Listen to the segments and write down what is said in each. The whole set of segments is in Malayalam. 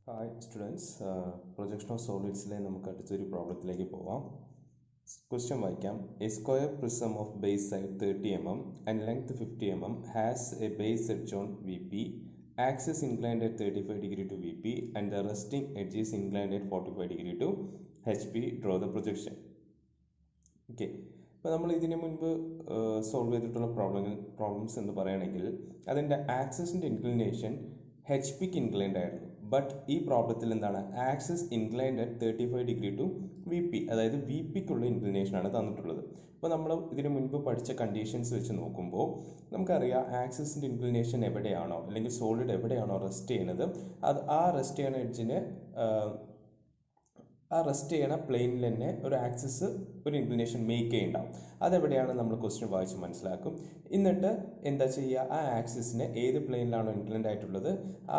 ഹായ് സ്റ്റുഡൻസ്, പ്രൊജക്ഷൻ ഓഫ് സോളിഡ്സിലെ നമുക്ക് അടുത്തൊരു പ്രോബ്ലത്തിലേക്ക് പോവാം. ക്വസ്റ്റ്യൻ വായിക്കാം. A square prism of base side 30 mm and length 50 mm has a base edge on V P, axis inclined at 35 degree to VP and the resting edge is inclined at 45 degree to HP. Draw the projection. Okay, അപ്പോൾ നമ്മൾ ഇതിന് മുൻപ് സോൾവ് ചെയ്തിട്ടുള്ള പ്രോബ്ലംസ് എന്ന് പറയുകയാണെങ്കിൽ അതിൻ്റെ ആക്സിസിൻ്റെ ഇൻക്ലിനേഷൻ എച്ച് പിക്ക് ഇൻക്ലൈൻഡ് ആയിരുന്നു. ബട്ട് ഈ പ്രോബ്ലത്തിൽ എന്താണ്, axis inclined at 35 degree to VP, അതായത് വി പിക്കുള്ള ഇൻക്ലിനേഷനാണ് തന്നിട്ടുള്ളത്. അപ്പോൾ നമ്മൾ ഇതിന് മുൻപ് പഠിച്ച കണ്ടീഷൻസ് വെച്ച് നോക്കുമ്പോൾ നമുക്കറിയാം ആക്സിസിൻ്റെ ഇൻക്ലിനേഷൻ എവിടെയാണോ അല്ലെങ്കിൽ സോളിഡ് എവിടെയാണോ റെസ്റ്റ് ചെയ്യുന്നത് അത് ആ റെസ്റ്റ് ചെയ്യുന്ന എഡ്ജിന് ആ റെസ്റ്റ് ചെയ്യണ പ്ലെയിനിൽ തന്നെ ഒരു ആക്സിസ് ഒരു ഇൻക്ലിനേഷൻ മേക്ക് ചെയ്യണ്ടാവും. അതെവിടെയാണ് നമ്മൾ ക്വസ്റ്റ്യൻ വായിച്ച് മനസ്സിലാക്കും. എന്നിട്ട് എന്താ ചെയ്യുക, ആ ആക്സിസിനെ ഏത് പ്ലെയിനിലാണോ ഇൻക്ലിൻഡ് ആയിട്ടുള്ളത്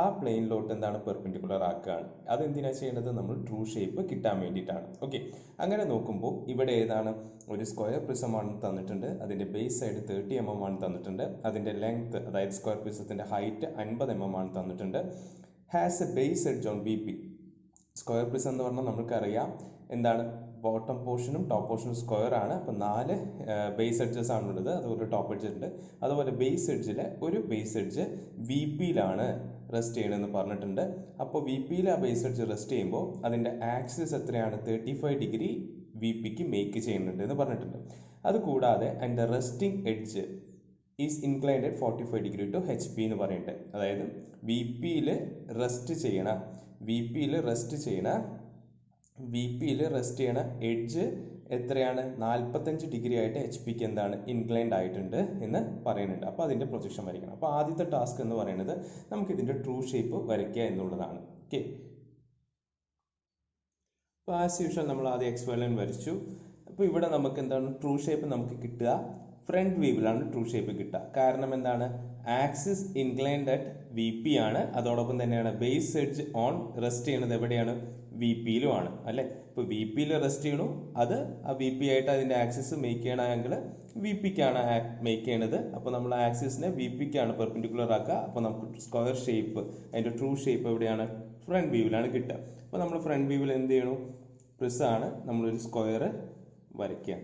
ആ പ്ലെയിനിലോട്ട് എന്താണ് പെർപെൻഡിക്കുലർ ആക്കുകയാണ്. അതെന്തിനാണ് ചെയ്യേണ്ടത്, നമ്മൾ ട്രൂ ഷേപ്പ് കിട്ടാൻ വേണ്ടിയിട്ടാണ്. ഓക്കെ, അങ്ങനെ നോക്കുമ്പോൾ ഇവിടെ ഏതാണ്, ഒരു സ്ക്വയർ പ്രിസം ആണ് തന്നിട്ടുണ്ട്. അതിൻ്റെ ബേസ് സൈഡ് 30 mm ആണ് തന്നിട്ടുണ്ട്. അതിൻ്റെ ലെങ്ത് അതായത് സ്ക്വയർ പ്രിസത്തിൻ്റെ ഹൈറ്റ് 50 mm ആണ് തന്നിട്ടുണ്ട്. Has a base edge on V P. Square prism എന്ന് പറഞ്ഞാൽ നമുക്കറിയാം എന്താണ്, ബോട്ടം പോർഷനും ടോപ്പ് പോർഷനും സ്ക്വയർ ആണ്. അപ്പോൾ 4 ബേസ് എഡ്ജസ് ആണുള്ളത്. അതുപോലെ ടോപ്പ് എഡ്ജ് ഉണ്ട്. അതുപോലെ ബേസ് എഡ്ജിൽ ഒരു ബേസ് എഡ്ജ് വി പിയിലാണ് റെസ്റ്റ് ചെയ്യണമെന്ന് പറഞ്ഞിട്ടുണ്ട്. അപ്പോൾ വി പിയിൽ ആ ബേസ് എഡ്ജ് റെസ്റ്റ് ചെയ്യുമ്പോൾ അതിൻ്റെ ആക്സിസ് എത്രയാണ്, 35 degree വി പിക്ക് മേക്ക് ചെയ്യുന്നുണ്ട് എന്ന് പറഞ്ഞിട്ടുണ്ട്. അതുകൂടാതെ അതിൻ്റെ resting edge is inclined at 45 degree to HP എന്ന് പറയുന്നുണ്ട്. അതായത് വി പിയിൽ റെസ്റ്റ് ചെയ്യണ എഡ്ജ് എത്രയാണ്, 45 degree ആയിട്ട് എച്ച് പിക്ക് എന്താണ് ഇൻക്ലൈൻഡ് ആയിട്ടുണ്ട് എന്ന് പറയുന്നുണ്ട്. അപ്പോൾ അതിൻ്റെ പ്രൊജക്ഷൻ വരയ്ക്കണം. അപ്പോൾ ആദ്യത്തെ ടാസ്ക് എന്ന് പറയുന്നത് നമുക്ക് ഇതിൻ്റെ ട്രൂ ഷേപ്പ് വരയ്ക്കുക എന്നുള്ളതാണ്. ഓക്കെ, അപ്പോൾ ആസ് യൂഷ്വൽ നമ്മൾ ആദ്യം XY ലൈൻ വരച്ചു. അപ്പോൾ ഇവിടെ നമുക്ക് എന്താണ് ട്രൂ ഷേപ്പ് നമുക്ക് കിട്ടുക, ഫ്രണ്ട് വ്യൂവിലാണ് ട്രൂ ഷേപ്പ് കിട്ടുക. കാരണം എന്താണ്, axis inclined at V P ആണ്. അതോടൊപ്പം തന്നെയാണ് ബേസ് എഡ്ജ് ഓൺ റെസ്റ്റ് ചെയ്യുന്നത് എവിടെയാണ്, വി പിയിലും ആണ് അല്ലേ. ഇപ്പോൾ വി പിയിൽ റെസ്റ്റ് ചെയ്യണു, അത് ആ വി പി ആയിട്ട് അതിൻ്റെ ആക്സിസ് മേക്ക് ചെയ്യണ ആംഗിൾ വി പിക്കാണ് മേക്ക് ചെയ്യണത്. അപ്പോൾ നമ്മൾ ആക്സിസിനെ വി പിക്കാണ് പെർപെൻഡിക്കുലർ ആക്കുക. അപ്പോൾ നമുക്ക് സ്ക്വയർ ഷേപ്പ് അതിൻ്റെ ട്രൂ ഷേപ്പ് എവിടെയാണ്, ഫ്രണ്ട് വ്യൂവിലാണ് കിട്ടുക. അപ്പോൾ നമ്മൾ ഫ്രണ്ട് വ്യൂവിൽ എന്ത് ചെയ്യണു, പ്രിസമാണ് നമ്മളൊരു സ്ക്വയർ വരയ്ക്കുക.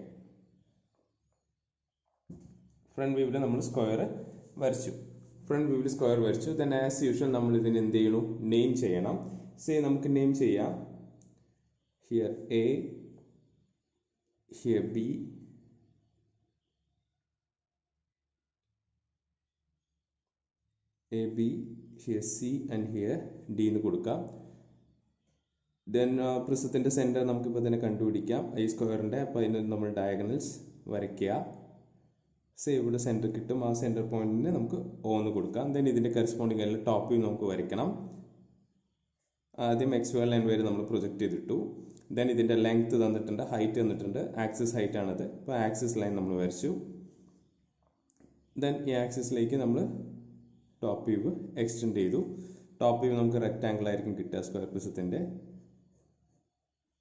ഫ്രണ്ട് വ്യൂവിൽ നമ്മൾ സ്ക്വയർ വരച്ചു. ദെൻ ആസ് യൂഷ്വൽ നമ്മൾ ഇതിന് എന്ത് ചെയ്യണു, നെയിം ചെയ്യണം. നമുക്ക് നെയിം ചെയ്യാം. Here A, here B, here C and here D എന്ന് കൊടുക്കാം. ദെൻ പ്രിസത്തിൻ്റെ സെൻറ്റർ നമുക്കിപ്പോൾ തന്നെ കണ്ടുപിടിക്കാം, ഈ സ്ക്വയറിൻ്റെ. അപ്പോൾ അതിന് നമ്മൾ ഡയഗണൽസ് വരയ്ക്കുക. ഇവിടെ സെൻറ്റർ കിട്ടും. ആ സെൻറ്റർ പോയിന്റിന് നമുക്ക് O എന്ന് കൊടുക്കാം. ദെൻ ഇതിൻ്റെ കറസ്പോണ്ടിങ് ആയിട്ടുള്ള ടോപ്പ് വ്യൂ നമുക്ക് വരയ്ക്കണം. ആദ്യം XY ലൈൻ വരെ നമ്മൾ പ്രൊജക്റ്റ് ചെയ്തിട്ടു. ദെൻ ഇതിൻ്റെ ലെങ്ത് തന്നിട്ടുണ്ട്, ഹൈറ്റ് തന്നിട്ടുണ്ട്, ആക്സിസ് ഹൈറ്റ് ആണത്. അപ്പോൾ ആക്സിസ് ലൈൻ നമ്മൾ വരച്ചു. ദെൻ ഈ ആക്സിസിലേക്ക് നമ്മൾ ടോപ്പ് വ്യൂ എക്സ്റ്റെൻഡ് ചെയ്തു. ടോപ്പ് വ്യൂ നമുക്ക് റെക്റ്റാങ്കിൾ ആയിരിക്കും കിട്ടുക സ്ക്വയർ പ്രിസത്തിൻ്റെ.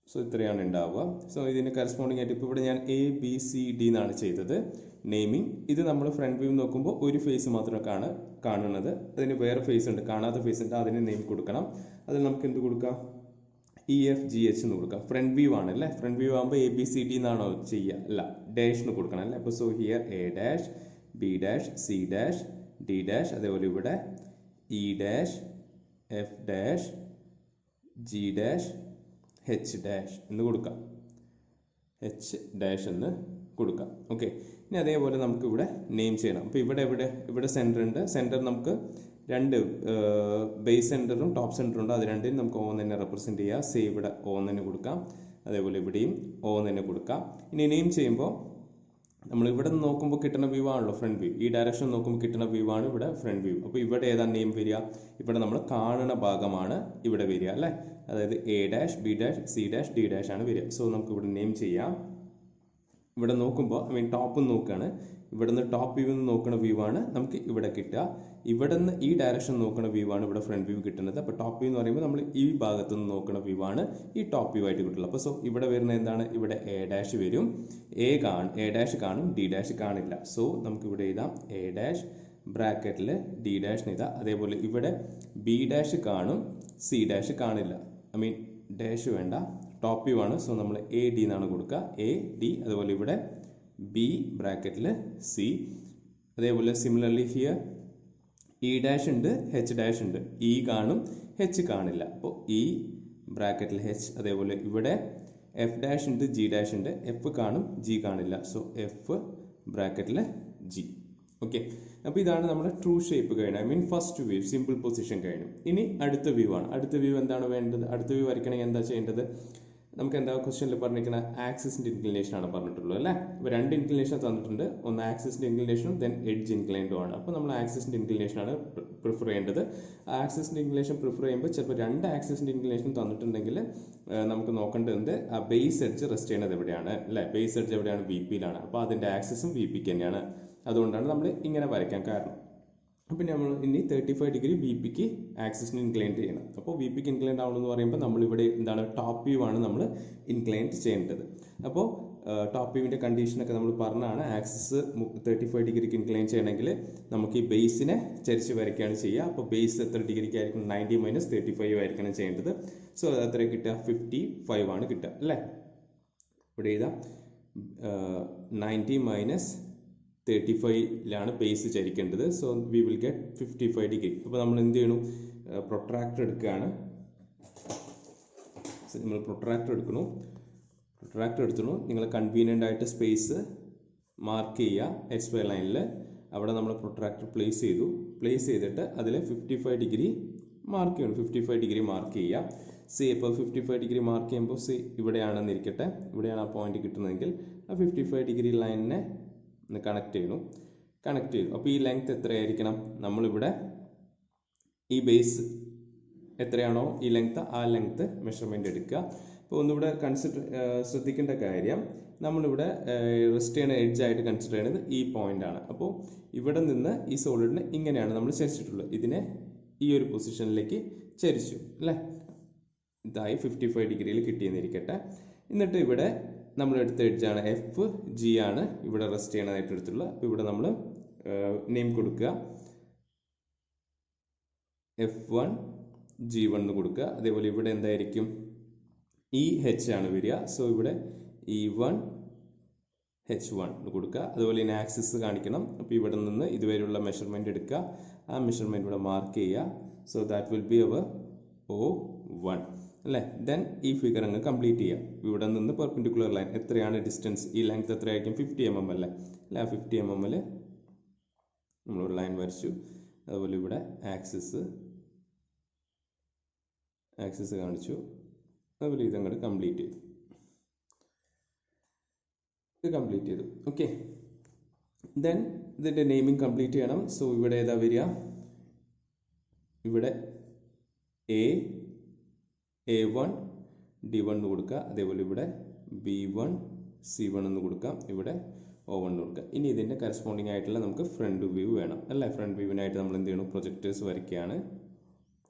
ഇത്രയാണ് ഉണ്ടാവുക. ഇതിന് കറസ്പോണ്ടിങ് ആയിട്ട് ഇപ്പോൾ ഇവിടെ ഞാൻ ABCD എന്നാണ് ചെയ്തത് നെയിമിങ്. ഇത് നമ്മൾ ഫ്രണ്ട് വ്യൂ നോക്കുമ്പോൾ ഒരു ഫേസ് മാത്രമാണ് കാണുന്നത്. അതിന് വേറെ ഫേസ് ഉണ്ട്, കാണാത്ത ഫേസ് ഉണ്ട്. അതിന് നെയിം കൊടുക്കണം. അതിൽ നമുക്ക് എന്ത് കൊടുക്കാം, EFGH എന്ന് കൊടുക്കാം. ഫ്രണ്ട് വ്യൂ ആണ് അല്ലേ. ഫ്രണ്ട് വ്യൂ ആകുമ്പോൾ ABCD എന്നാണോ ചെയ്യുക, അല്ല, ഡാഷ് എന്ന് കൊടുക്കണം അല്ലേ. അപ്പോൾ here A dash, B dash, C dash, D dash, അതേപോലെ ഇവിടെ E dash, F dash, G dash, H dash എന്ന് കൊടുക്കാം. ഓക്കെ, ഇനി അതേപോലെ നമുക്ക് ഇവിടെ നെയിം ചെയ്യണം. അപ്പോൾ ഇവിടെ സെൻറ്റർ ഉണ്ട്. സെൻറ്റർ നമുക്ക് 2 ബേസ് സെൻറ്ററും ടോപ്പ് സെൻറ്ററും ഉണ്ട്. അത് രണ്ടിനും നമുക്ക് O തന്നെ റെപ്രസെൻറ്റ് ചെയ്യുക. ഇവിടെ O തന്നെ കൊടുക്കാം. അതേപോലെ ഇവിടെയും O തന്നെ കൊടുക്കാം. ഇനി നെയിം ചെയ്യുമ്പോൾ നമ്മൾ ഇവിടെ നിന്ന് നോക്കുമ്പോൾ കിട്ടുന്ന വ്യൂ ആണല്ലോ ഫ്രണ്ട് വ്യൂ. ഈ ഡയറക്ഷൻ നോക്കുമ്പോൾ കിട്ടുന്ന വ്യൂ ആണ് ഇവിടെ ഫ്രണ്ട് വ്യൂ. അപ്പോൾ ഇവിടെ ഏതാണ് നെയിം വരിക, ഇവിടെ നമ്മൾ കാണുന്ന ഭാഗമാണ് ഇവിടെ വരിക അല്ലേ. അതായത് A dash, B dash, C dash, D dash ആണ് വരിക. നമുക്ക് ഇവിടെ നെയിം ചെയ്യാം. ഇവിടെ നോക്കുമ്പോൾ ടോപ്പ് നോക്കുകയാണ്. ഇവിടെ നിന്ന് ടോപ്പ് വ്യൂ നോക്കുന്ന വ്യൂ ആണ് നമുക്ക് ഇവിടെ കിട്ടുക. ഇവിടെ നിന്ന് ഈ ഡയറക്ഷൻ നോക്കുന്ന വ്യൂ ആണ് ഇവിടെ ഫ്രണ്ട് വ്യൂ കിട്ടുന്നത്. അപ്പോൾ ടോപ്പ് വ്യൂ എന്ന് പറയുമ്പോൾ നമ്മൾ ഈ ഭാഗത്ത് നിന്ന് നോക്കുന്ന വ്യൂ ആണ് ഈ ടോപ്പ് വ്യൂ ആയിട്ട് കിട്ടുള്ളത്. അപ്പോൾ ഇവിടെ വരുന്ന എന്താണ്, ഇവിടെ A dash വരും. A dash കാണും, D dash കാണില്ല. നമുക്ക് ഇവിടെ എഴുതാം A dash ബ്രാക്കറ്റിൽ D dash എഴുതാം. അതേപോലെ ഇവിടെ B dash കാണും, സി ഡാഷ് കാണില്ല. ഐ മീൻ ഡാഷ് വേണ്ട, ടോപ്പ് വ്യൂ ആണ്. സോ നമ്മൾ എ ഡി എന്നാണ് കൊടുക്കുക, എ ഡി. അതുപോലെ ഇവിടെ ബി ബ്രാക്കറ്റിൽ സി. അതേപോലെ സിമിലർലി ഹിയർ ഇ ഡാഷ് ഉണ്ട്, എച്ച് ഡാഷ് ഉണ്ട്. ഇ കാണും, എച്ച് കാണില്ല. അപ്പോൾ ഇ ബ്രാക്കറ്റിൽ എച്ച്. അതേപോലെ ഇവിടെ എഫ് ഡാഷ് ഉണ്ട്, ജി ഡാഷ് ഉണ്ട്. എഫ് കാണും, ജി കാണില്ല. സോ എഫ് ബ്രാക്കറ്റിൽ ജി. ഓക്കെ, അപ്പോൾ ഇതാണ് നമ്മുടെ ട്രൂ ഷേപ്പ് കഴിഞ്ഞു. I mean first view, simple position കഴിഞ്ഞു. ഇനി അടുത്ത വ്യൂ ആണ്. അടുത്ത വ്യൂ എന്താണ് വേണ്ടത്? അടുത്ത വ്യൂ വരയ്ക്കണമെങ്കിൽ എന്താ ചെയ്യേണ്ടത്? നമുക്ക് എന്താ ക്വസ്റ്റ്യനിൽ പറഞ്ഞിരിക്കുന്ന ആക്സിസിന്റെ ഇൻക്ലിനേഷൻ ആണ് പറഞ്ഞിട്ടുള്ളത് അല്ലേ? ഇപ്പോൾ രണ്ട് ഇൻക്ലിനേഷൻ തന്നിട്ടുണ്ട്. ഒന്ന് ആക്സിസിന്റെ ഇൻക്ലിനേഷനും ദെൻ എഡ്ജ് ഇൻക്ലൈൻഡും ആണ്. അപ്പോൾ നമ്മൾ ആക്സിസിന്റെ ഇൻക്ലിനേഷൻ ആണ് പ്രിഫർ ചെയ്യേണ്ടത്. ആക്സിസിന്റെ ഇൻക്ലിനേഷൻ പ്രിഫർ ചെയ്യുമ്പോൾ ചിലപ്പോൾ രണ്ട് ആക്സിസിന്റെ ഇൻക്ലിനേഷൻ തന്നിട്ടുണ്ടെങ്കിൽ നമുക്ക് നോക്കേണ്ടത് ആ ബേസ് എഡ്ജ് റെസ്റ്റ് ചെയ്യുന്നത് എവിടെയാണ് അല്ലേ? ബേസ് എഡ്ജ് എവിടെയാണ്? വി പിയിലാണ്. അപ്പോൾ അതിന്റെ ആക്സിസും വി പിക്ക് തന്നെയാണ്. അതുകൊണ്ടാണ് നമ്മൾ ഇങ്ങനെ വരയ്ക്കാൻ കാരണം. അപ്പം നമ്മൾ ഇനി 35 ഡിഗ്രി വി പിക്ക് ആക്സിസിന് ഇൻക്ലൈൻഡ് ചെയ്യണം. അപ്പോൾ വി പിക്ക് ഇൻക്ലൈൻഡ് ആവണമെന്ന് പറയുമ്പോൾ നമ്മളിവിടെ എന്താണ് ടോപ്പ് വ്യൂ ആണ് നമ്മൾ ഇൻക്ലൈൻഡ് ചെയ്യേണ്ടത്. അപ്പോൾ ടോപ്പ് വ്യൂവിൻ്റെ കണ്ടീഷനൊക്കെ നമ്മൾ പറഞ്ഞാണ്. ആക്സിസ് 35 ഡിഗ്രിക്ക് ഇൻക്ലൈൻ ചെയ്യണമെങ്കിൽ നമുക്ക് ഈ ബേസിനെ ചരിച്ച് വരയ്ക്കുകയാണ് ചെയ്യുക. അപ്പോൾ ബേസ് എത്ര ഡിഗ്രിക്ക് ആയിരിക്കും? 90 - 35 ആയിരിക്കണം ചെയ്യേണ്ടത്. സോ അത് എത്ര കിട്ടുക? 55 ആണ് കിട്ടുക അല്ലേ? ഇവിടെ എഴുതാം 90 - 35ലാണ് ബേസ് ചരിക്കേണ്ടത്. So we will get 55 degree. അപ്പോൾ നമ്മൾ എന്ത് ചെയ്യണം? പ്രൊട്രാക്ടർ എടുക്കുകയാണ്. നമ്മൾ പ്രൊട്രാക്ടർ എടുക്കണം. പ്രൊട്രാക്ടർ എടുത്തു. നിങ്ങൾ കൺവീനിയൻ്റ് ആയിട്ട് സ്പേസ് മാർക്ക് ചെയ്യുക XY ലൈനിൽ. അവിടെ നമ്മൾ പ്രൊട്രാക്ടർ പ്ലേസ് ചെയ്തു. പ്ലേസ് ചെയ്തിട്ട് അതിൽ 55 ഡിഗ്രി മാർക്ക് ചെയ്യണം. 55 ഡിഗ്രി മാർക്ക് ചെയ്യുക. സി ഇപ്പോൾ 55 ഡിഗ്രി മാർക്ക് ചെയ്യുമ്പോൾ സി ഇവിടെയാണെന്നിരിക്കട്ടെ, ഇവിടെയാണ് ആ പോയിന്റ് കിട്ടുന്നതെങ്കിൽ ആ 55 ഡിഗ്രി ലൈനിനെ കണക്ട് ചെയ്തു. അപ്പോൾ ഈ ലെങ്ത് എത്രയായിരിക്കണം? നമ്മളിവിടെ ഈ ബേസ് എത്രയാണോ ഈ ലെങ്ത്, ആ ലെങ്ത് മെഷർമെന്റ് എടുക്കുക. അപ്പോൾ ഒന്നിവിടെ ശ്രദ്ധിക്കേണ്ട കാര്യം, നമ്മളിവിടെ റെസ്റ്റ് ചെയ്യുന്ന എഡ്ജ് ആയിട്ട് കൺസിഡർ ചെയ്യുന്നത് ഈ പോയിന്റ് ആണ്. അപ്പോൾ ഇവിടെ നിന്ന് ഈ സോളിഡിനെ ഇങ്ങനെയാണ് നമ്മൾ ചരിച്ചിട്ടുള്ളത്. ഇതിനെ ഈ ഒരു പൊസിഷനിലേക്ക് ചരിച്ചു അല്ലേ? ഇതായി 55 ഡിഗ്രിയിൽ കിട്ടിയെന്നിരിക്കട്ടെ. എന്നിട്ട് ഇവിടെ നമ്മൾ എടുത്ത എഡ്ജാണ് എഫ് ജി ആണ് ഇവിടെ റെസ്റ്റ് ചെയ്യണതായിട്ട് എടുത്തുള്ളത്. അപ്പോൾ ഇവിടെ നമ്മൾ നെയിം കൊടുക്കുക, F1 G1 എന്ന് കൊടുക്കുക. അതേപോലെ ഇവിടെ എന്തായിരിക്കും? ഇ എച്ച് ആണ് വരിക. സോ ഇവിടെ E1 H1 എന്ന് കൊടുക്കുക. അതുപോലെ ഇനി ആക്സിസ് കാണിക്കണം. അപ്പോൾ ഇവിടെ നിന്ന് ഇതുവരെയുള്ള മെഷർമെന്റ് എടുക്കുക. ആ മെഷർമെന്റ് ഇവിടെ മാർക്ക് ചെയ്യുക. So that will be our O1 അല്ലേ? ദെൻ ഈ ഫിഗർ അങ്ങ് കംപ്ലീറ്റ് ചെയ്യുക. ഇവിടെ നിന്ന് പെർപെൻഡിക്കുലർ ലൈൻ എത്രയാണ് ഡിസ്റ്റൻസ്? ഈ ലെങ്ത് എത്രയായിരിക്കും? 50 mm അല്ലേ? ആ 50 mm നമ്മളൊരു ലൈൻ വരച്ചു. അതുപോലെ ഇവിടെ ആക്സിസ് കാണിച്ചു. അതുപോലെ ഇതങ്ങോട്ട് കംപ്ലീറ്റ് ചെയ്തു. ഓക്കെ, ദെൻ ഇതിൻ്റെ നെയിമിംഗ് കംപ്ലീറ്റ് ചെയ്യണം. സോ ഇവിടെ ഏതാ വരിക? ഇവിടെ A1 D1 എന്ന് കൊടുക്കുക. അതേപോലെ ഇവിടെ B1 C1 എന്ന് കൊടുക്കാം. ഇവിടെ O1 എന്ന് കൊടുക്കുക. ഇനി ഇതിൻ്റെ കറസ്പോണ്ടിങ് ആയിട്ടുള്ള നമുക്ക് ഫ്രണ്ട് വ്യൂ വേണം അല്ലേ? ഫ്രണ്ട് വ്യൂവിനായിട്ട് നമ്മൾ എന്ത് ചെയ്യണം? പ്രൊജക്ടേഴ്സ് വരയ്ക്കുകയാണ്.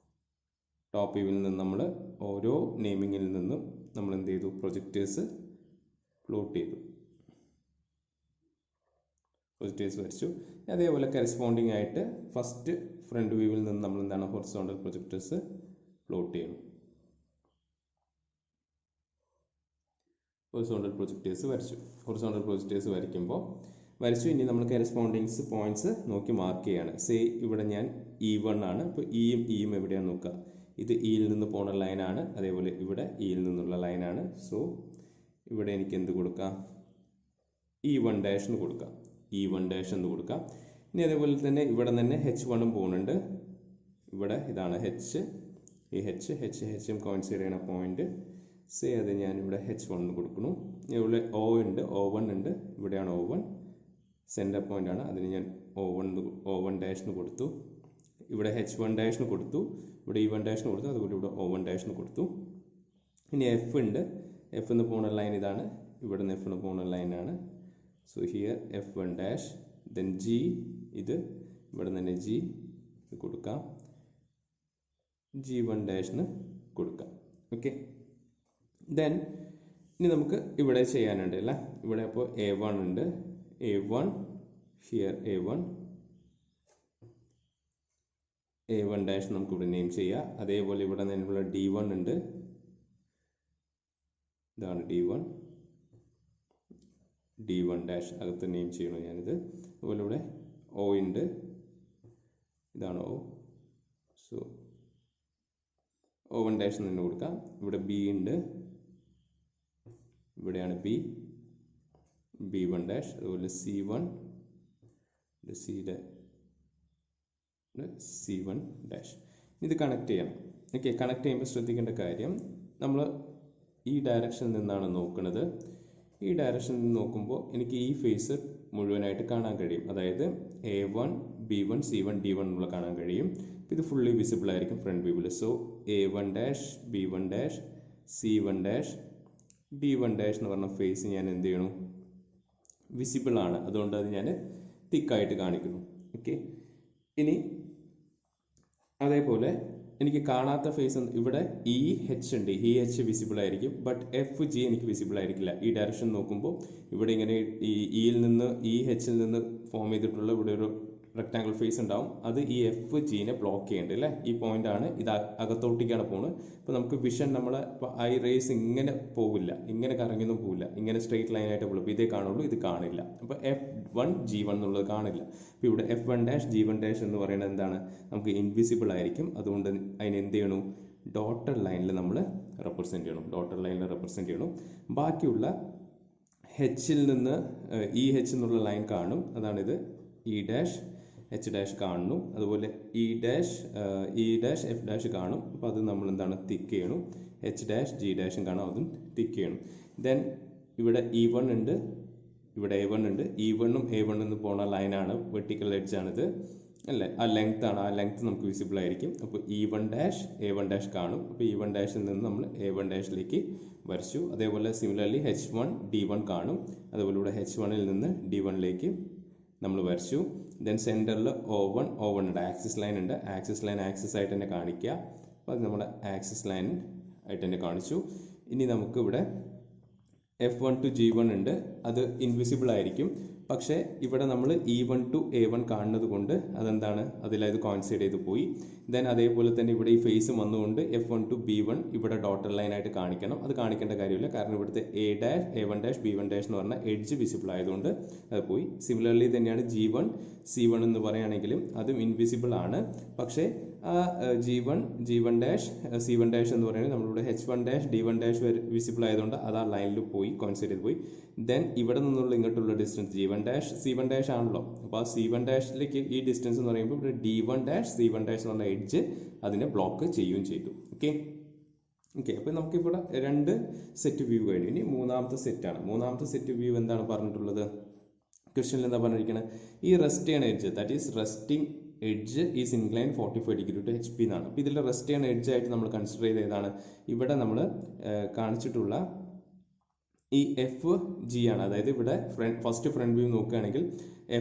ടോപ്പ് വ്യൂവിൽ നിന്ന് നമ്മൾ ഓരോ നെയിമിങ്ങിൽ നിന്നും നമ്മൾ എന്ത് ചെയ്തു? പ്രൊജക്ടേഴ്സ് പ്ലോട്ട് ചെയ്തു. പ്രൊജക്ടേഴ്സ് വരച്ചു. അതേപോലെ കറസ്പോണ്ടിങ് ആയിട്ട് ഫസ്റ്റ് ഫ്രണ്ട് വ്യൂവിൽ നിന്ന് നമ്മൾ എന്താണ്? ഹൊറിസോണ്ടൽ പ്രൊജക്ടേഴ്സ് പ്ലോട്ട് ചെയ്യണം. ഹൊറിസോണ്ടൽ പ്രൊജക്ടേഴ്സ് വരച്ചു. ഇനി നമ്മൾ കറസ്പോണ്ടിങ്സ് പോയിന്റ്സ് നോക്കി മാർക്ക് ചെയ്യാണ്. സേ ഇവിടെ ഞാൻ E1 ആണ്. അപ്പോൾ ഇയും എവിടെയാണ് നോക്കുക? ഇത് ഇയിൽ നിന്ന് പോണ ലൈനാണ്. അതേപോലെ ഇവിടെ ഇയിൽ നിന്നുള്ള ലൈനാണ്. സോ ഇവിടെ എനിക്ക് എന്ത് കൊടുക്കാം? E1 ഡാഷ് എന്ന് കൊടുക്കാം. ഇനി അതേപോലെ തന്നെ ഇവിടെ തന്നെ H1 പോകുന്നുണ്ട്. ഇവിടെ ഇതാണ് H. ഈ H കോയിൻസൈഡ് ചെയ്യുന്ന പോയിന്റ്. സേ അത് ഞാൻ ഇവിടെ H1 കൊടുക്കുന്നു. ഇവിടെ O1 ഉണ്ട്. ഇവിടെയാണ് O1 സെൻറ്റർ പോയിന്റ് ആണ്. അതിന് ഞാൻ O1 ഡാഷിന് കൊടുത്തു. ഇവിടെ H1 ഡാഷിന് കൊടുത്തു. ഇവിടെ E1 ഡാഷിന് കൊടുത്തു. അതുപോലെ ഇവിടെ O1 ഡാഷിന് കൊടുത്തു. ഇനി F ഉണ്ട്. F എന്ന് പോകുന്ന ലൈൻ ഇതാണ്. ഇവിടെ നിന്ന് F എന്ന് പോകുന്ന ലൈനാണ്. So here F1 dash. Then G ഇത് ഇവിടെ തന്നെ G കൊടുക്കാം. G1 ഡാഷിന് കൊടുക്കാം. ഓക്കെ, ദെൻ ഇനി നമുക്ക് ഇവിടെ ചെയ്യാനുണ്ട് അല്ലേ? ഇവിടെ അപ്പോൾ A1 ഉണ്ട്. A1 here A1 A1 dash നമുക്കിവിടെ നെയിം ചെയ്യാം. അതേപോലെ ഇവിടെ നിന്നുള്ള D1 ഉണ്ട്, ഇതാണ് D1 ഡാഷ് അകത്ത് നെയിം ചെയ്യണു ഞാനിത്. അതുപോലെ ഇവിടെ O ഉണ്ട്, ഇതാണ് O. സോ O1 ഡാഷ് തന്നെ കൊടുക്കാം. ഇവിടെ B ഉണ്ട്, ഇവിടെയാണ് B1 ഡാഷ്. അതുപോലെ C1, C1 ഡാഷ്. ഇത് കണക്ട് ചെയ്യണം. ഓക്കെ, കണക്ട് ചെയ്യുമ്പോൾ ശ്രദ്ധിക്കേണ്ട കാര്യം, നമ്മൾ ഈ ഡയറക്ഷനിൽ നിന്നാണ് നോക്കുന്നത്. ഈ ഡയറക്ഷനിൽ നിന്ന് നോക്കുമ്പോൾ എനിക്ക് ഈ ഫേസ് മുഴുവനായിട്ട് കാണാൻ കഴിയും. അതായത് A1, B1, C1, D1 എന്നുള്ള കാണാൻ കഴിയും. ഇത് ഫുള്ളി വിസിബിൾ ആയിരിക്കും ഫ്രണ്ട് വ്യൂവിൽ. So A1 dash, B1 dash, C1 dash, D1 dash എന്ന് പറഞ്ഞ ഫേസ് ഞാൻ എന്ത് ചെയ്യണം, വിസിബിൾ ആണ്. അതുകൊണ്ട് അത് ഞാൻ തിക്കായിട്ട് കാണിക്കുന്നു. ഓക്കെ, ഇനി അതേപോലെ എനിക്ക് കാണാത്ത ഫേസ് ഇവിടെ EH ഉണ്ട്. EH വിസിബിൾ ആയിരിക്കും, ബട്ട് FG എനിക്ക് വിസിബിൾ ആയിരിക്കില്ല. ഈ ഡയറക്ഷൻ നോക്കുമ്പോൾ ഇവിടെ ഇങ്ങനെ ഇയിൽ നിന്ന് EHൽ നിന്ന് ഫോം ചെയ്തിട്ടുള്ള ഇവിടെ ഒരു റെക്ടാങ്കിൾ ഫേസ് ഉണ്ടാവും. അത് ഈ FGനെ ബ്ലോക്ക് ചെയ്യേണ്ടത് അല്ലേ. ഈ പോയിന്റ് ആണ്, ഇത് അകത്തോട്ടേക്കാണ് പോകുന്നത്. അപ്പോൾ നമുക്ക് വിഷൻ നമ്മളെ ഐ റേസ് ഇങ്ങനെ പോവില്ല, ഇങ്ങനെ കറങ്ങിയൊന്നും പോവില്ല, ഇങ്ങനെ സ്ട്രെയിറ്റ് ലൈൻ ആയിട്ട് പോകും. ഇതേ കാണുള്ളൂ, ഇത് കാണില്ല. അപ്പോൾ F1 G1 എന്നുള്ളത് കാണില്ല. അപ്പോൾ ഇവിടെ F1 ഡാഷ് G1 ഡാഷ് എന്ന് പറയുന്നത് എന്താണ്, നമുക്ക് ഇൻവിസിബിൾ ആയിരിക്കും. അതുകൊണ്ട് അതിന് എന്ത് ചെയ്യണം, ഡോട്ടഡ് ലൈനിൽ നമ്മൾ റെപ്രസെൻറ്റ് ചെയ്യണം. ബാക്കിയുള്ള Hൽ നിന്ന് EH എന്നുള്ള ലൈൻ കാണും, അതാണിത്. E ഡാഷ് H ഡാഷ് കാണുന്നു. അതുപോലെ E ഡാഷ് F ഡാഷ് കാണും. അപ്പോൾ അത് നമ്മൾ എന്താണ്, തിക്ക് ചെയ്യണം. H ഡാഷ് G ഡാഷും കാണാം, അതും തിക്ക് ചെയ്യണം. ദെൻ ഇവിടെ E1 ഉണ്ട്, ഇവിടെ A1 ഉണ്ട്. E1ഉം A1 എന്ന് പോകുന്ന ലൈനാണ്, വെർട്ടിക്കൽ എഡ്ജ് ആണിത് അല്ലേ. ആ ലെങ്ത് ആണ്, ആ ലെങ്ത് നമുക്ക് വിസിബിൾ ആയിരിക്കും. അപ്പോൾ E1 ഡാഷ് A1 ഡാഷ് കാണും. അപ്പോൾ E1 ഡാഷിൽ നിന്ന് നമ്മൾ A1 ഡാഷിലേക്ക് വരച്ചു. അതേപോലെ സിമിലർലി H1 D1 കാണും. അതുപോലെ ഇവിടെ H1ൽ നിന്ന് D1ലേക്ക് നമ്മൾ വരച്ചു. ദെൻ സെൻറ്ററിൽ O1 ഉണ്ട്, ആക്സിസ് ലൈൻ ഉണ്ട്. ആക്സിസ് ലൈൻ ആക്സിസ് ആയിട്ട് തന്നെ കാണിക്കുക. അപ്പോൾ അത് നമ്മുടെ ആക്സിസ് ലൈൻ ആയിട്ട് തന്നെ കാണിച്ചു. ഇനി നമുക്ക് ഇവിടെ F1 to G1 ഉണ്ട്, അത് ഇൻവിസിബിൾ ആയിരിക്കും. പക്ഷേ ഇവിടെ നമ്മൾ E1 to A1 കാണുന്നത് കൊണ്ട് അതെന്താണ്, അതിലത് കോൺസൈഡ് ചെയ്ത് പോയി. ദെൻ അതേപോലെ തന്നെ ഇവിടെ ഈ ഫേസ് വന്നുകൊണ്ട് F1 to B1 ഇവിടെ ഡോട്ടഡ് ലൈൻ ആയിട്ട് കാണിക്കണം. അത് കാണിക്കേണ്ട കാര്യമില്ല, കാരണം ഇവിടുത്തെ A1 ഡാഷ് B1 ഡാഷ് എന്ന് പറഞ്ഞാൽ എഡ്ജ് വിസിബിൾ ആയതുകൊണ്ട് അത് പോയി. സിമിലർലി തന്നെയാണ് G1 C1 എന്ന് പറയുകയാണെങ്കിലും അതും ഇൻവിസിബിൾ ആണ്. പക്ഷേ ആ G1 ഡാഷ് C1 ഡാഷ് എന്ന് പറയുന്നത് നമ്മളിവിടെ H1 dash D1 dash visible ആയതുകൊണ്ട് അത് ആ ലൈനിൽ പോയി, കോൺസൈഡ് ചെയ്ത് പോയി. ദെൻ ഇവിടെ നിന്നുള്ള ഇങ്ങോട്ടുള്ള distance G1 dash C1 dash ആണല്ലോ. അപ്പോൾ ആ C1 ഡാഷിലേക്ക് ഈ ഡിസ്റ്റൻസ് എന്ന് പറയുമ്പോൾ ഇവിടെ D1 ഡാഷ് C1 ഡാഷ് എന്ന് പറഞ്ഞ എഡ്ജ് അതിനെ ബ്ലോക്ക് ചെയ്യുകയും ചെയ്തു. ഓക്കെ, അപ്പോൾ നമുക്കിവിടെ 2 സെറ്റ് വ്യൂ കഴിഞ്ഞു. ഇനി മൂന്നാമത്തെ സെറ്റാണ്. മൂന്നാമത്തെ സെറ്റ് വ്യൂ എന്താണ് പറഞ്ഞിട്ടുള്ളത്, ക്വസ്റ്റ്യനിൽ എന്താ പറഞ്ഞിരിക്കുന്നത്, ഈ റെസ്റ്റ് ചെയ്യണ edge, that is resting edge is incline 45 degree to HP എന്നാണ്. അപ്പോൾ ഇതിൽ റെസ്റ്റ് ചെയ്യണ എഡ്ജ് ആയിട്ട് നമ്മൾ കൺസിഡർ ചെയ്ത് ഏതാണ്, ഇവിടെ നമ്മൾ കാണിച്ചിട്ടുള്ള ഈ FG ആണ്. അതായത് ഇവിടെ ഫസ്റ്റ് ഫ്രണ്ട് വ്യൂ നോക്കുകയാണെങ്കിൽ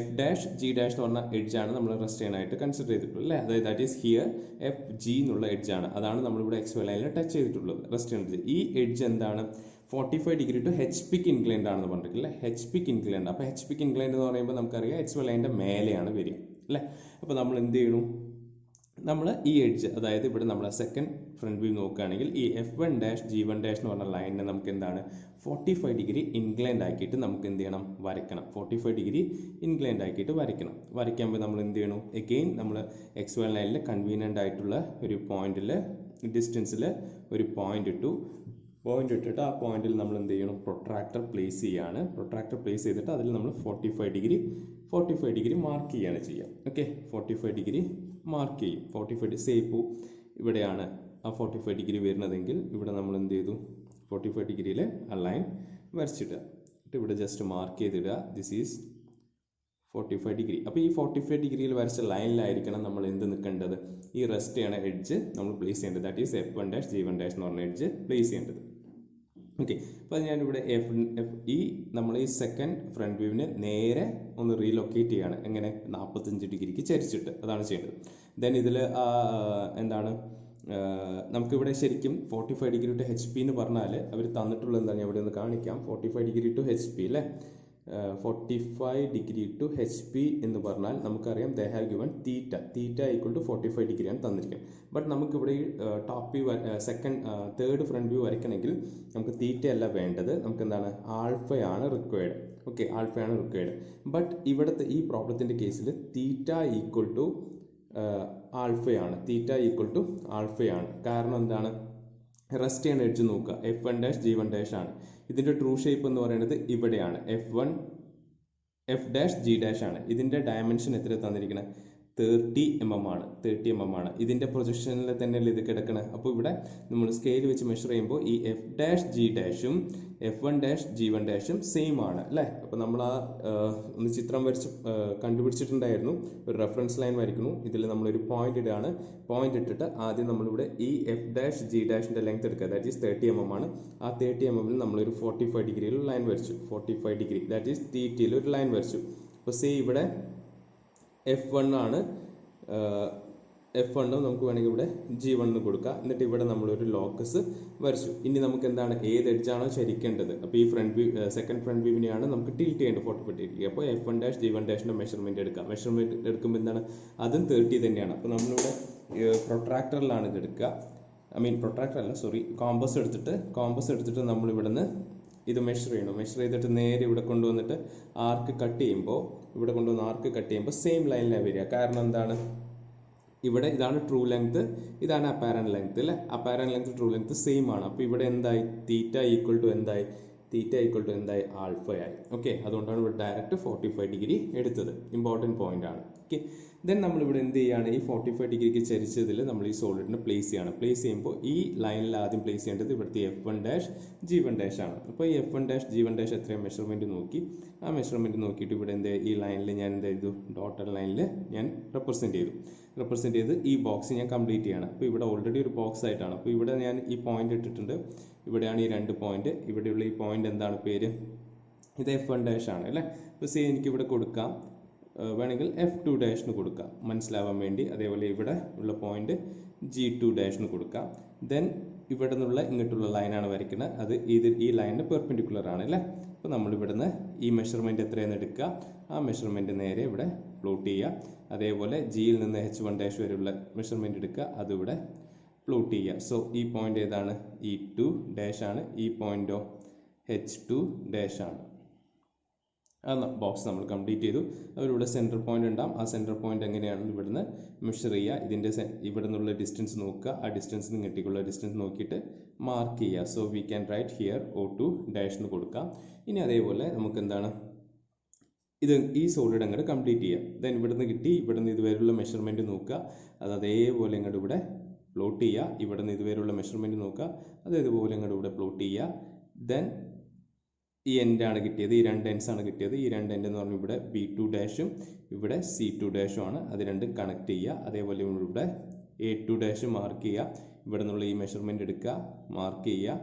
F ഡാഷ് G ഡാഷ് എന്ന് പറഞ്ഞ എഡ്ജ് ആണ് നമ്മൾ റെസ്റ്റ് ചെയ്യാനായിട്ട് കൺസിഡർ ചെയ്തിട്ടുള്ളത് അല്ലേ. അതായത് ദാറ്റ് ഈസ് ഹിയർ FG എന്നുള്ള എഡ്ജ് ആണ്, അതാണ് നമ്മളിവിടെ XY ലൈനിൽ ടച്ച് ചെയ്തിട്ടുള്ളത്, റെസ്റ്റ് ചെയ്യുന്നത്. ഈ എഡ്ജ് എന്താണ്, 45 ഡിഗ്രി ടു HP ഇൻക്ലൈൻഡ് ആണെന്ന് പറഞ്ഞിട്ടില്ലേ. HP inclined. അപ്പോൾ HP ഇൻക്ലൈൻഡ് എന്ന് പറയുമ്പോൾ നമുക്കറിയാം XY ലൈനിൻ്റെ മേലെയാണ് വരിക അല്ലേ. അപ്പോൾ നമ്മൾ എന്ത് ചെയ്യണം, നമ്മൾ ഈ എഡ്ജ്, അതായത് ഇവിടെ നമ്മൾ സെക്കൻഡ് ഫ്രണ്ട് വ്യൂ നോക്കുകയാണെങ്കിൽ ഈ F1 ഡാഷ് G1 ഡാഷ് എന്ന് പറഞ്ഞ ലൈനിനെ നമുക്ക് എന്താണ് 45 ഡിഗ്രി ഇൻക്ലൈൻഡ് ആക്കിയിട്ട് നമുക്ക് എന്ത് ചെയ്യണം, വരയ്ക്കണം. 45 ഡിഗ്രി ഇൻക്ലൈൻഡ് ആക്കിയിട്ട് വരയ്ക്കണം. വരയ്ക്കുമ്പോൾ നമ്മൾ എന്ത് ചെയ്യണം, എഗെയിൻ നമ്മൾ XY ലൈനിൽ കൺവീനിയൻ്റ് ആയിട്ടുള്ള ഒരു പോയിന്റിൽ ഡിസ്റ്റൻസിൽ ഒരു പോയിന്റ് ഇട്ടിട്ട് ആ പോയിന്റിൽ നമ്മൾ എന്ത് ചെയ്യണം, പ്രൊട്രാക്ടർ പ്ലേസ് ചെയ്യാണ്. പ്രൊട്രാക്ടർ പ്ലേസ് ചെയ്തിട്ട് അതിൽ നമ്മൾ 45 ഡിഗ്രി മാർക്ക് ചെയ്യാണ് ചെയ്യുക. ഓക്കെ, 45 ഡിഗ്രി മാർക്ക് ചെയ്യും. 45 സേപ്പ് ഇവിടെയാണ് ആ 45 ഡിഗ്രി വരുന്നതെങ്കിൽ ഇവിടെ നമ്മൾ എന്ത് ചെയ്തു, 45 ഡിഗ്രിയിൽ ആ ലൈൻ വരച്ചിടുക. എന്നിട്ട് ഇവിടെ ജസ്റ്റ് മാർക്ക് ചെയ്തിടുക, ദിസ് ഈസ് 45 ഡിഗ്രി. അപ്പോൾ ഈ 45 ഡിഗ്രിയിൽ വരച്ച ലൈനിലായിരിക്കണം നമ്മൾ എന്ത് നിൽക്കേണ്ടത്, ഈ റെസ്റ്റ് ചെയ്യണ എഡ്ജ് നമ്മൾ പ്ലേസ് ചെയ്യേണ്ടത്. That is F1 dash G1 dash എന്ന് പറഞ്ഞ എഡ്ജ് പ്ലേസ് ചെയ്യേണ്ടത്. ഓക്കെ, അപ്പോൾ ഞാനിവിടെ നമ്മൾ ഈ സെക്കൻഡ് ഫ്രണ്ട് വ്യൂവിനെ നേരെ ഒന്ന് റീലൊക്കേറ്റ് ചെയ്യാണ്. എങ്ങനെ, 45 ഡിഗ്രിക്ക് ചരിച്ചിട്ട്, അതാണ് ചെയ്യേണ്ടത്. ദെൻ ഇതിൽ എന്താണ്, നമുക്കിവിടെ ശരിക്കും 45 ഡിഗ്രി ടു HP എന്ന് പറഞ്ഞാൽ അവർ തന്നിട്ടുള്ളത് എന്താണ്, ഞാൻ ഇവിടെ ഒന്ന് കാണിക്കാം. 45 ഡിഗ്രി ടു HP അല്ലേ. 45 ഡിഗ്രി ടു എച്ച് പി എന്ന് പറഞ്ഞാൽ നമുക്കറിയാം they have given theta equal to 45 ഡിഗ്രിയാണ് തന്നിരിക്കുന്നത്. ബട്ട് നമുക്കിവിടെ ഈ top view third front view വരയ്ക്കണമെങ്കിൽ നമുക്ക് തീറ്റ അല്ല വേണ്ടത്, നമുക്ക് എന്താണ് ആൽഫയാണ് റിക്വയർഡ്. ഓക്കെ, ആൽഫയാണ് റിക്വയർഡ്. ബട്ട് ഇവിടുത്തെ ഈ പ്രോബ്ലത്തിൻ്റെ കേസിൽ തീറ്റ ഈക്വൽ ടു ആൽഫയാണ്. കാരണം എന്താണ്, റെസ്റ്റ് ചെയ്യുന്ന എഡ്ജ് നോക്കുക, F1 G1 ആണ്. ഇതിൻ്റെ ട്രൂ ഷേപ്പ് എന്ന് പറയുന്നത് ഇവിടെയാണ്, F G ആണ്. ഇതിൻ്റെ ഡയമെൻഷൻ എത്ര തന്നിരിക്കുന്നത്? 30 mm ആണ്. ഇതിൻ്റെ പ്രൊജക്ഷനിൽ തന്നെയല്ലേ ഇത് കിടക്കണത്. അപ്പോൾ ഇവിടെ നമ്മൾ സ്കെയിൽ വെച്ച് മെഷർ ചെയ്യുമ്പോൾ ഈ F', F1 G1 സെയിം ആണ് അല്ലേ. അപ്പോൾ നമ്മൾ ഒന്ന് ചിത്രം വരച്ച് കണ്ടുപിടിച്ചിട്ടുണ്ടായിരുന്നു. ഒരു റെഫറൻസ് ലൈൻ വരയ്ക്കുന്നു, ഇതിൽ നമ്മളൊരു പോയിന്റ് ഇടുകയാണ്. പോയിന്റ് ഇട്ടിട്ട് ആദ്യം നമ്മളിവിടെ ഈ F', G' ലെങ്ത് എടുക്കുക, ദാറ്റ് ഈസ് 30 mm ആണ്. ആ 30 mm നമ്മളൊരു 45 ഡിഗ്രിയിൽ ലൈൻ വരച്ചു. 45 ഡിഗ്രി ദാറ്റ് ഈസ് തീറ്റയിൽ ഒരു ലൈൻ വരച്ചു. അപ്പോൾ സേ ഇവിടെ F1 ആണ്, F1 നമുക്ക് വേണമെങ്കിൽ ഇവിടെ G1 കൊടുക്കാം. എന്നിട്ട് ഇവിടെ നമ്മളൊരു ലോക്കസ് വരച്ചു. ഇനി നമുക്ക് എന്താണ്, ഏത് എഡ്ജാണോ ചരിക്കേണ്ടത്, അപ്പോൾ ഈ സെക്കൻഡ് ഫ്രണ്ട് വ്യൂവിനെയാണ് നമുക്ക് ടിൽറ്റ് ചെയ്യേണ്ടത് 45 ഡിഗ്രി. അപ്പോൾ F1 G1 മെഷർമെന്റ് എടുക്കാം. മെഷർമെന്റ് എടുക്കുമ്പോൾ എന്താണ്, അതും 30 തന്നെയാണ്. അപ്പോൾ നമ്മളിവിടെ പ്രൊട്രാക്ടറിലാണ് ഇത് എടുക്കുക. കോമ്പസ് എടുത്തിട്ട് നമ്മൾ ഇവിടുന്ന് ഇത് മെഷർ ചെയ്യണം. മെഷർ ചെയ്തിട്ട് നേരെ ഇവിടെ കൊണ്ടുവന്നിട്ട് ആർക്ക് കട്ട് ചെയ്യുമ്പോൾ സെയിം ലൈനിലാണ് വരിക. കാരണം എന്താണ്, ഇവിടെ ഇതാണ് ട്രൂ ലെങ്ത്, ഇതാണ് അപ്പാരന്റ് ലെങ്ത് അല്ലേ. Apparent length true length same ആണ്. അപ്പോൾ ഇവിടെ എന്തായി, തീറ്റ ഈക്വൽ ടു എന്തായി ആൽഫയായി. ഓക്കെ, അതുകൊണ്ടാണ് ഇവിടെ ഡയറക്റ്റ് 45 ഡിഗ്രി എടുത്തത്. ഇമ്പോർട്ടൻറ്റ് പോയിന്റ് ആണ്. ഓക്കെ, ദെൻ നമ്മളിവിടെ എന്ത് ചെയ്യാണ്, ഈ 45 ഡിഗ്രിക്ക് ചരിച്ചതിൽ നമ്മൾ ഈ സോളിഡിനെ പ്ലേസ് ചെയ്യുമ്പോൾ ഈ ലൈനിൽ ആദ്യം പ്ലേസ് ചെയ്യേണ്ടത് ഇവിടുത്തെ F1 G1 ആണ്. അപ്പോൾ ഈ F1 G1 എത്രയും മെഷർമെന്റ് നോക്കി, ആ മെഷർമെന്റ് നോക്കിയിട്ട് ഇവിടെ ഈ ലൈനിൽ ഞാൻ എന്ത് ചെയ്തു, ഡോട്ടഡ് ലൈനിൽ ഞാൻ റെപ്രസെന്റ് ചെയ്ത് ഈ ബോക്സ് ഞാൻ കംപ്ലീറ്റ് ചെയ്യണം. അപ്പോൾ ഇവിടെ ഓൾറെഡി ഒരു ബോക്സ് ആയിട്ടാണ്. അപ്പോൾ ഇവിടെ ഞാൻ ഈ പോയിന്റ് ഇട്ടിട്ടുണ്ട്. ഇവിടെയാണ് ഈ 2 പോയിന്റ്. ഇവിടെയുള്ള ഈ പോയിന്റ് എന്താണ് പേര്, ഇത് F1 ആണ് അല്ലേ. അപ്പോൾ സേ എനിക്കിവിടെ കൊടുക്കാം, വേണമെങ്കിൽ F2 കൊടുക്കാം മനസ്സിലാവാൻ വേണ്ടി. അതേപോലെ ഇവിടെ ഉള്ള പോയിന്റ് G2 കൊടുക്കാം. ദെൻ ഇവിടെ നിന്നുള്ള ഇങ്ങോട്ടുള്ള ലൈനാണ് വരയ്ക്കുന്നത്, അത് ഈ ലൈനിന് പെർപെൻഡിക്കുലർ ആണ് അല്ലേ. അപ്പോൾ നമ്മൾ ഇവിടുന്ന് ഈ മെഷർമെന്റ് എത്രയെന്ന് എടുക്കുക, ആ മെഷർമെന്റ് നേരെ ഇവിടെ പ്ലോട്ട് ചെയ്യുക. അതേപോലെ ജിയിൽ നിന്ന് H1 വരെയുള്ള മെഷർമെന്റ് എടുക്കുക, അതിവിടെ പ്ലോട്ട് ചെയ്യുക. സോ ഈ പോയിന്റ് ഏതാണ്, E2 ആണ്. ഈ പോയിന്റോ H2 ആണ്. ആ ബോക്സ് നമ്മൾ കംപ്ലീറ്റ് ചെയ്തു. അവരിവിടെ സെൻറ്റർ പോയിന്റ് ഉണ്ടാകും. ആ സെൻറ്റർ പോയിന്റ് എങ്ങനെയാണ് ഇവിടുന്ന് മെഷർ ചെയ്യുക, ഇതിൻ്റെ ഇവിടെ നിന്നുള്ള ഡിസ്റ്റൻസ് നോക്കുക, ആ ഡിസ്റ്റൻസിന് ഇങ്ങോട്ടേക്കുള്ള ഡിസ്റ്റൻസ് നോക്കിയിട്ട് മാർക്ക് ചെയ്യുക. So we can write here O2 എന്ന് കൊടുക്കാം. ഇനി അതേപോലെ നമുക്ക് എന്താണ്, ഈ സോളിഡ് അങ്ങോട്ട് കംപ്ലീറ്റ് ചെയ്യുക. ദെൻ ഇവിടുന്ന് കിട്ടി, ഇവിടുന്ന് ഇതുവരെയുള്ള മെഷർമെന്റ് നോക്കുക, അത് അതേപോലെ ഇങ്ങോട്ട് ഇവിടെ പ്ലോട്ട് ചെയ്യുക. ഇവിടുന്ന് ഇതുവരെയുള്ള മെഷർമെന്റ് നോക്കുക, അത് ഇതുപോലെ ഇങ്ങോട്ട് ഇവിടെ പ്ലോട്ട് ചെയ്യുക. ദെൻ ഈ എൻഡാണ് കിട്ടിയത്, ഈ 2 എൻഡ്സ് ആണ് കിട്ടിയത്. ഈ 2 എൻഡ് എന്ന് പറഞ്ഞാൽ ഇവിടെ B2 ഇവിടെ C2 ആണ്. അത് രണ്ടും കണക്ട് ചെയ്യുക. അതേപോലെ ഇവിടെ A2 മാർക്ക് ചെയ്യുക. ഇവിടെ നിന്നുള്ള ഈ മെഷർമെന്റ് എടുക്കുക, മാർക്ക് ചെയ്യുക.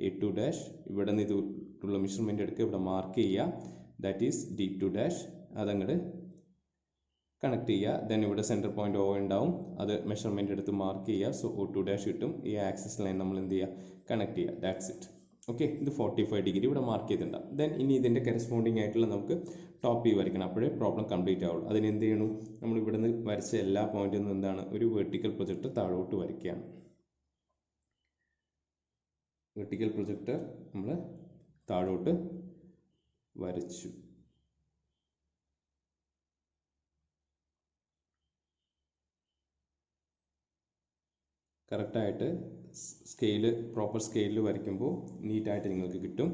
A2 ഇവിടെ നിന്ന് ഇതുള്ള മെഷർമെന്റ് എടുക്കുക, ഇവിടെ മാർക്ക് ചെയ്യുക, ദാറ്റ് ഈസ് D2. അതങ്ങോട്ട് കണക്ട് ചെയ്യുക. ദെൻ ഇവിടെ സെൻറ്റർ പോയിന്റ് O ഉണ്ടാവും, അത് മെഷർമെന്റ് എടുത്ത് മാർക്ക് ചെയ്യുക. സോ O2 കിട്ടും. ഈ ആക്സിസ് ലൈൻ നമ്മൾ എന്ത് ചെയ്യുക, കണക്ട് ചെയ്യുക. That's it. ഓക്കെ, ഇത് 45 ഡിഗ്രി ഇവിടെ മാർക്ക് ചെയ്തിട്ടുണ്ടാവും. ദെൻ ഇനി ഇതിൻ്റെ കറസ്പോണ്ടിങ് ആയിട്ടുള്ള നമുക്ക് ടോപ്പ് വ്യൂ വരയ്ക്കണം. അപ്പോഴേ പ്രോബ്ലം കംപ്ലീറ്റ് ആവുള്ളൂ. അതിന് എന്ത് ചെയ്യണം, നമ്മൾ ഇവിടെ നിന്ന് വരച്ച എല്ലാ പോയിന്റിൽ നിന്നും എന്താണ്, ഒരു വെർട്ടിക്കൽ പ്രൊജക്ടർ താഴോട്ട് വരയ്ക്കുകയാണ്. വെർട്ടിക്കൽ പ്രൊജക്ടർ നമ്മൾ താഴോട്ട് വരച്ചു. കറക്റ്റായിട്ട് പ്രോപ്പർ സ്കെയിലിൽ വരയ്ക്കുമ്പോൾ നീറ്റായിട്ട് നിങ്ങൾക്ക് കിട്ടും.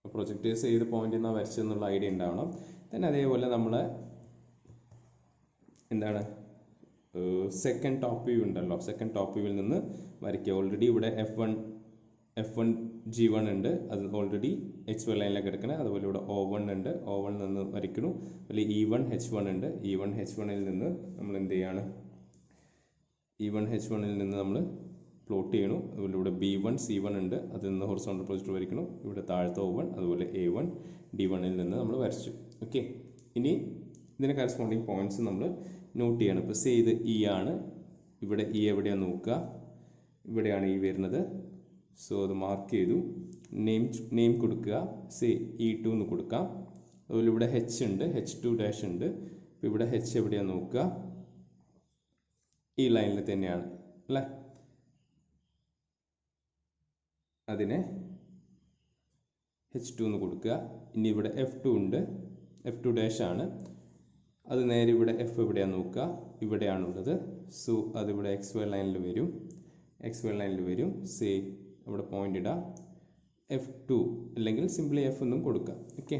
പ്രൊജക്ടേഴ്സ് ഏത് പോയിന്റിൽ നിന്നാണ് വരച്ചതെന്നുള്ള ഐഡിയ ഉണ്ടാവണം. then അതേപോലെ നമ്മൾ എന്താണ് സെക്കൻഡ് ടോപ്പ് വ്യൂ ഉണ്ടല്ലോ, സെക്കൻഡ് ടോപ്പ് വ്യൂവിൽ നിന്ന് വരയ്ക്കുക. ഓൾറെഡി ഇവിടെ F1 G1 ഉണ്ട്, അത് ഓൾറെഡി H1 ലൈനിലേക്ക് എടുക്കണം. അതുപോലെ ഇവിടെ O1 ഉണ്ട്, O1 നിന്ന് വരയ്ക്കുന്നു. അതുപോലെ E1 H1 ഉണ്ട്, E1 H1ൽ നിന്ന് നമ്മൾ എന്ത് ചെയ്യാണ്, E1 H1ൽ നിന്ന് നമ്മൾ പ്ലോട്ട് ചെയ്യണു. അതുപോലെ ഇവിടെ B1 C1 ഉണ്ട്, അതിൽ നിന്ന് ഹൊറിസോണ്ടൽ പ്രൊജക്ടർ വരയ്ക്കണം. ഇവിടെ താഴത്തെ O1 അതുപോലെ A1 D1ൽ നിന്ന് നമ്മൾ വരച്ചു. ഓക്കെ, ഇനി ഇതിന് കറസ്പോണ്ടിങ് പോയിന്റ്സ് നമ്മൾ നോട്ട് ചെയ്യണം. ഇപ്പോൾ സേ ഇത് E ആണ്, ഇവിടെ E എവിടെയാണ് നോക്കുക, ഇവിടെയാണ് E വരുന്നത്. സോ അത് മാർക്ക് ചെയ്തു. നെയിം കൊടുക്കുക, സേ E2 എന്ന് കൊടുക്കാം. അതുപോലെ ഇവിടെ H ഉണ്ട്, H2 ഡാഷ് ഉണ്ട്. അപ്പോൾ ഇവിടെ H എവിടെയാണ് നോക്കുക, ഈ ലൈനിൽ തന്നെയാണ് അല്ലേ, അതിനെ H2 എന്ന് കൊടുക്കുക. ഇനി ഇവിടെ F2 ഉണ്ട്, F2 ഡാഷ് ആണ്, അത് നേരെ ഇവിടെ F എവിടെയാണ് നോക്കുക, ഇവിടെയാണുള്ളത്. സോ അതിവിടെ XY ലൈനിൽ വരും, XY ലൈനിൽ വരും. സേ അവിടെ പോയിന്റ് ഇടാം, F2 അല്ലെങ്കിൽ സിംപ്ലി F എന്നും കൊടുക്കാം. ഓക്കെ,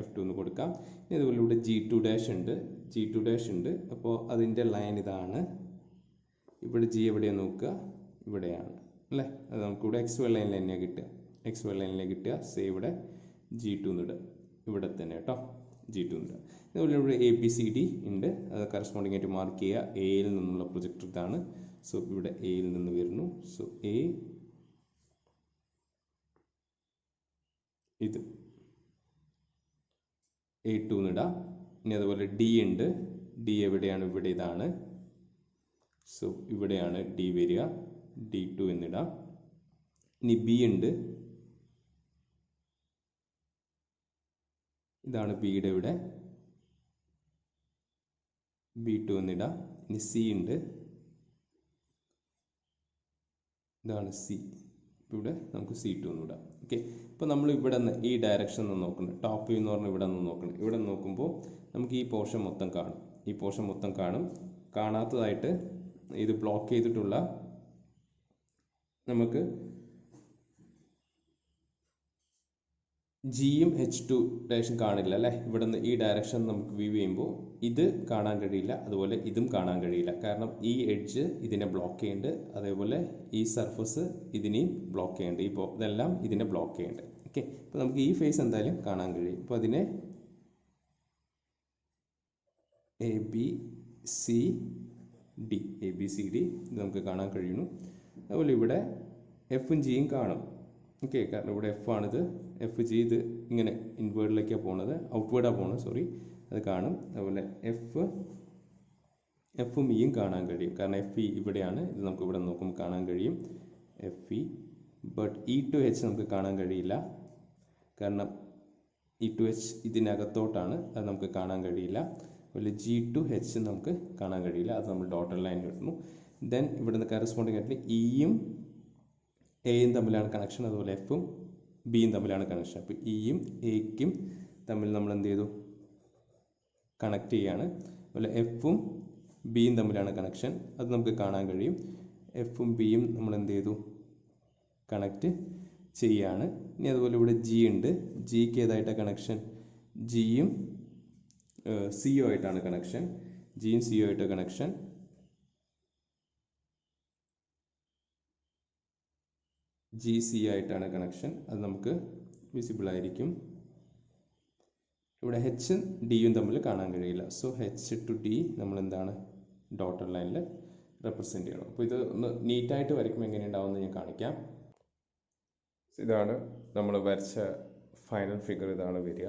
F2 എന്ന് കൊടുക്കാം. ഇനി അതുപോലെ ഇവിടെ G2 ഡാഷ് ഉണ്ട്, G2 ഡാഷ് ഉണ്ട്. അപ്പോൾ അതിൻ്റെ ലൈൻ ഇതാണ്, ഇവിടെ G എവിടെയാണ് നോക്കുക, ഇവിടെയാണ് അല്ലേ. അത് നമുക്കിവിടെ XY ലൈനിൽ തന്നെയാണ് കിട്ടുക, XY ലൈനിലേക്ക് കിട്ടുക. സേ ഇവിടെ G2 എന്നിടുക, ഇവിടെ തന്നെ കേട്ടോ, G2 എന്നിടുക. അതുപോലെ ഇവിടെ ABCD ഉണ്ട്, അത് കറസ്പോണ്ടിങ് ആയിട്ട് മാർക്ക് ചെയ്യുക. എയിൽ നിന്നുള്ള പ്രൊജക്ടർ ഇതാണ്. സോ ഇവിടെ എയിൽ നിന്ന് വരുന്നു. സോ A ഇത് A2 എന്നിടാം. ഇനി അതുപോലെ D ഉണ്ട്, D എവിടെയാണ്, ഇവിടെ ഇതാണ്. സോ ഇവിടെയാണ് D വരിക, D2 എന്നിടാം. ഇനി B ഉണ്ട്, ഇതാണ് ബിയുടെ ഇവിടെ, B2 എന്നിടാം. ഇനി C ഉണ്ട്, ഇതാണ് C, ഇവിടെ നമുക്ക് C2 എന്നിടാം. ഓക്കെ, ഇപ്പോൾ നമ്മൾ ഇവിടെ നിന്ന് ഈ ഡയറക്ഷൻ നിന്ന് നോക്കണം, ടോപ്പ് വ്യൂ എന്ന് പറഞ്ഞാൽ ഇവിടെ നിന്ന് നോക്കണം. ഇവിടെ നോക്കുമ്പോൾ നമുക്ക് ഈ പോർഷൻ മൊത്തം കാണും, ഈ പോർഷൻ മൊത്തം കാണും. കാണാത്തതായിട്ട് ഇത് ബ്ലോക്ക് ചെയ്തിട്ടുള്ള നമുക്ക് ജിയും H2 ഡയറക്ഷൻ കാണില്ല അല്ലേ. ഇവിടെ നിന്ന് ഈ ഡയറക്ഷൻ നമുക്ക് വ്യൂ ചെയ്യുമ്പോൾ ഇത് കാണാൻ കഴിയില്ല, അതുപോലെ ഇതും കാണാൻ കഴിയില്ല. കാരണം ഈ എഡ്ജ് ഇതിനെ ബ്ലോക്ക് ചെയ്യുന്നുണ്ട്, അതേപോലെ ഈ സർഫസ് ഇതിനെയും ബ്ലോക്ക് ചെയ്യുന്നുണ്ട്. ഇതെല്ലാം ഇതിനെ ബ്ലോക്ക് ചെയ്യുന്നുണ്ട്. ഓക്കെ, അപ്പോൾ നമുക്ക് ഈ ഫേസ് എന്തായാലും കാണാൻ കഴിയും. അപ്പോൾ അതിനെ ABCD ഇത് നമുക്ക് കാണാൻ കഴിയുന്നു. അതുപോലെ ഇവിടെ Fഉം Gയും കാണും. ഓക്കെ, കാരണം ഇവിടെ F ആണിത്, FG ഇത് ഇങ്ങനെ ഇൻവേർഡിലേക്കാണ് പോകുന്നത്, ഔട്ട്വേർഡാണ് പോകുന്നത്, സോറി, അത് കാണും. അതുപോലെ Fഉം Eയും കാണാൻ കഴിയും, കാരണം FE ഇവിടെയാണ്, ഇത് നമുക്ക് ഇവിടെ നോക്കുമ്പോൾ കാണാൻ കഴിയും FE. ബട്ട് E2H നമുക്ക് കാണാൻ കഴിയില്ല, കാരണം E2H ഇതിനകത്തോട്ടാണ്, അത് നമുക്ക് കാണാൻ കഴിയില്ല. അതുപോലെ G2H നമുക്ക് കാണാൻ കഴിയില്ല, അത് നമ്മൾ ഡോട്ടർ ലൈൻ ഇടുന്നു. ദെൻ ഇവിടുന്ന് കറസ്പോണ്ടിങ് ആയിട്ട് Eയും Aയും തമ്മിലാണ് കണക്ഷൻ, അതുപോലെ Fഉം Bയും തമ്മിലാണ് കണക്ഷൻ. അപ്പോൾ Eയും Aയ്ക്കും തമ്മിൽ നമ്മൾ എന്ത് ചെയ്തു, കണക്ട് ചെയ്യാണ്. അതുപോലെ Fഉം Bയും തമ്മിലാണ് കണക്ഷൻ, അത് നമുക്ക് കാണാൻ കഴിയും. Fഉം Bയും നമ്മൾ എന്ത് ചെയ്തു, കണക്ട് ചെയ്യാണ്. ഇനി അതുപോലെ ഇവിടെ G ഉണ്ട്, Gക്ക് ഏതായിട്ടാണ് കണക്ഷൻ, Gയും Cയും ആയിട്ടാണ് കണക്ഷൻ, Gയും Cയും ആയിട്ട് കണക്ഷൻ. GC ആയിട്ടാണ് കണക്ഷൻ, അത് നമുക്ക് വിസിബിൾ ആയിരിക്കും. ഇവിടെ Hഉം Dയും തമ്മിൽ കാണാൻ കഴിയില്ല. സോ H to D നമ്മൾ എന്താണ് ഡോട്ടർ ലൈനിൽ റെപ്രസെൻറ്റ് ചെയ്യണം. അപ്പോൾ ഇത് ഒന്ന് നീറ്റായിട്ട് വരയ്ക്കുമ്പോൾ എങ്ങനെയുണ്ടാവുമെന്ന് ഞാൻ കാണിക്കാം. ഇതാണ് നമ്മൾ വരച്ച ഫൈനൽ ഫിഗർ, ഇതാണ് വരിക.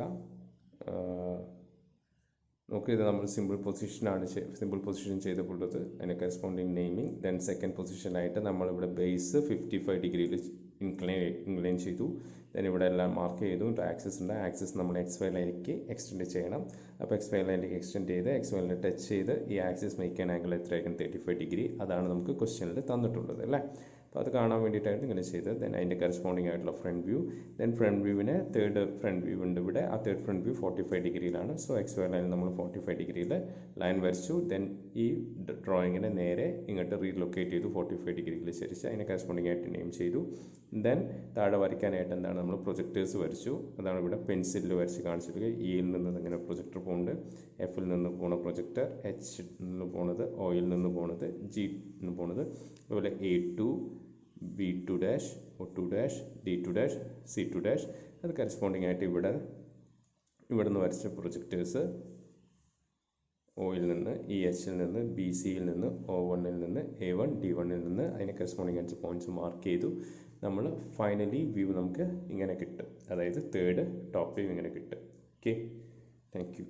നോക്കുക, ഇത് നമ്മൾ സിമ്പിൾ പൊസിഷൻ ചെയ്തിട്ടുള്ളത്, അതിന് കറസ്പോണ്ടിങ് നെയിമിങ്. ദെൻ സെക്കൻഡ് പൊസിഷനായിട്ട് നമ്മളിവിടെ ബേസ് 55 ഡിഗ്രിയിൽ ഇൻക്ലൈൻ ചെയ്തു. ദെൻ ഇവിടെ എല്ലാം മാർക്ക് ചെയ്തു. ആക്സിസ് ഉണ്ട്, ആക്സിസ് നമ്മൾ XY ലൈനിലേക്ക് എക്സ്റ്റെൻഡ് ചെയ്യണം. അപ്പോൾ XY ലൈനിലേക്ക് എക്സ്റ്റെൻഡ് ചെയ്ത് XY ലൈനിൽ ടച്ച് ചെയ്ത് ഈ ആക്സിസ് മേക്ക് ചെയ്യാൻ ആംഗിൾ എത്രയായിരിക്കും, 35 ഡിഗ്രി. അതാണ് നമുക്ക് ക്വസ്റ്റ്യനിൽ തന്നിട്ടുള്ളത് അല്ലേ. അപ്പോൾ അത് കാണാൻ വേണ്ടിയിട്ടാണ് ഇങ്ങനെ ചെയ്തത്. ദെൻ അതിൻ്റെ കറസ്പോണ്ടിങ് ആയിട്ടുള്ള ഫ്രണ്ട് വ്യൂ. ദെൻ ഫ്രണ്ട് വ്യൂവിന് തേർഡ് ഫ്രണ്ട് വ്യൂ ഉണ്ട് ഇവിടെ, ആ തേർഡ് ഫ്രണ്ട് വ്യൂ 45 ഡിഗ്രിയിലാണ്. സോ XY ലൈനിൽ നമ്മൾ 45 ഡിഗ്രിയിൽ ലൈൻ വരച്ചു. ദെൻ ഈ ഡ്രോയിങ്ങിനെ നേരെ ഇങ്ങോട്ട് റീലൊക്കേറ്റ് ചെയ്തു 45 ഡിഗ്രിയിൽ ചരിച്ച്, അതിനെ കറസ്പോണ്ടിങ് ആയിട്ട് നെയിം ചെയ്തു. ദെൻ താഴെ വരയ്ക്കാനായിട്ട് എന്താണ് നമ്മൾ പ്രൊജക്ടേഴ്സ് വരച്ചു. അതാണ് ഇവിടെ പെൻസിലിൽ വരച്ച് കാണിച്ചിട്ടുള്ളത്. Eയിൽ നിന്ന് ഇങ്ങനെ പ്രൊജക്ടർ പോകുന്നുണ്ട്, Fൽ നിന്ന് പോണ പ്രൊജക്ടർ, H നിന്ന് പോണത്, Oയിൽ നിന്ന് പോണത്, G നിന്ന് പോണത്. അതുപോലെ A2 B2 dash O2 dash D2 dash C2 dash, അത് കറസ്പോണ്ടിങ് ആയിട്ട് ഇവിടെ നിന്ന് വരച്ച പ്രൊജക്ടേഴ്സ്. ഒയിൽ നിന്ന് ഈ എച്ചിൽ നിന്ന് ബി സിയിൽ നിന്ന് O1ൽ നിന്ന് A1 D1ൽ നിന്ന് അതിനെ കറസ്പോണ്ടിങ് ആയിട്ട് പോയിന്റ്സ് മാർക്ക് ചെയ്തു. നമ്മൾ ഫൈനലി വ്യൂ നമുക്ക് ഇങ്ങനെ കിട്ടും, അതായത് തേർഡ് ടോപ്പ് വ്യൂ ഇങ്ങനെ കിട്ടും. Okay, thank you.